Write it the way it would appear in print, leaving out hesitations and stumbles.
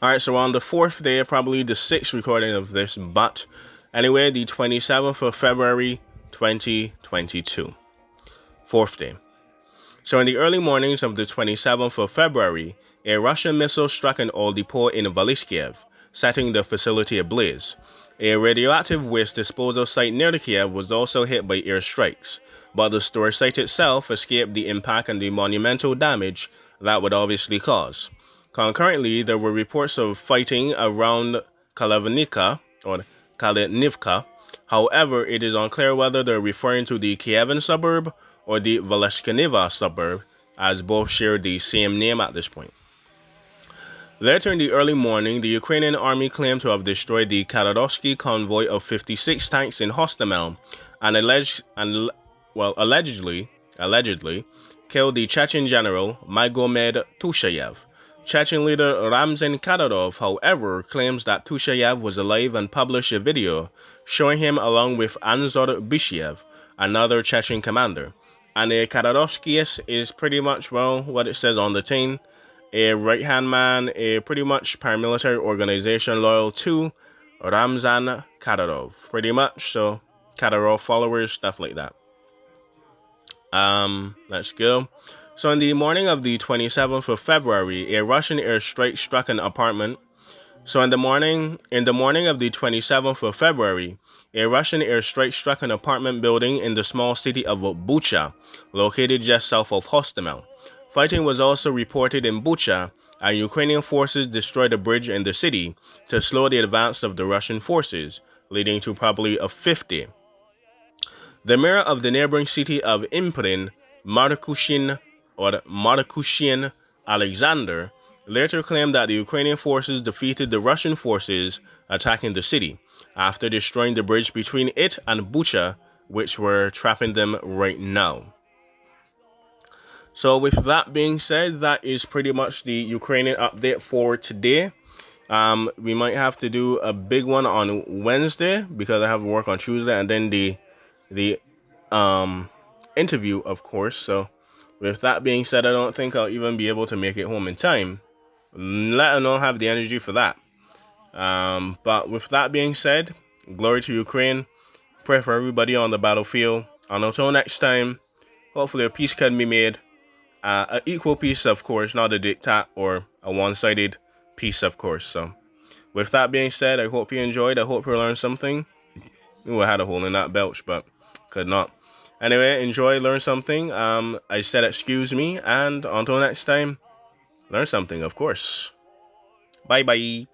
Alright, so on the 4th day, probably the 6th recording of this, but anyway, the 27th of February, 2022. 4th day. So in the early mornings of the 27th of February, a Russian missile struck an oil depot in Kyiv, setting the facility ablaze. A radioactive waste disposal site near the Kyiv was also hit by airstrikes, but the storage site itself escaped the impact and the monumental damage that would obviously cause. Concurrently, there were reports of fighting around Kalinivka. However, it is unclear whether they're referring to the Kievan suburb or the Veleshkaniva suburb, as both share the same name at this point. Later in the early morning, the Ukrainian army claimed to have destroyed the Kararovsky convoy of 56 tanks in Hostomel and allegedly killed the Chechen general Magomed Tushayev. Chechen leader Ramzan Kadyrov, however, claims that Tushayev was alive and published a video showing him along with Anzor Bishiev, another Chechen commander. And a Kadyrovsky is pretty much, well, what it says on the tin, a right-hand man, a pretty much paramilitary organization loyal to Ramzan Kadyrov, pretty much. So Kadyrov followers, stuff like that. Let's go. So in the morning of the 27th of February, a Russian airstrike struck an apartment. So in the morning of the 27th of February, a Russian airstrike struck an apartment building in the small city of Bucha, located just south of Hostomel. Fighting was also reported in Bucha, and Ukrainian forces destroyed a bridge in the city to slow the advance of the Russian forces, leading to probably a 50. The mayor of the neighboring city of Imprin, Markushin Alexander, later claimed that the Ukrainian forces defeated the Russian forces attacking the city, after destroying the bridge between it and Bucha, which were trapping them right now. So with that being said, that is pretty much the Ukrainian update for today. We might have to do a big one on Wednesday because I have work on Tuesday, and then the interview, of course. So with that being said, I don't think I'll even be able to make it home in time, let alone have the energy for that. But with that being said, glory to Ukraine. Pray for everybody on the battlefield. And until next time, hopefully a peace can be made. An equal peace, of course, not a diktat or a one-sided peace, of course. So with that being said, I hope you enjoyed. I hope you learned something. Ooh, I had a hole in that belch, but could not. Anyway, enjoy, learn something. I said excuse me, and until next time, learn something, of course. Bye-bye.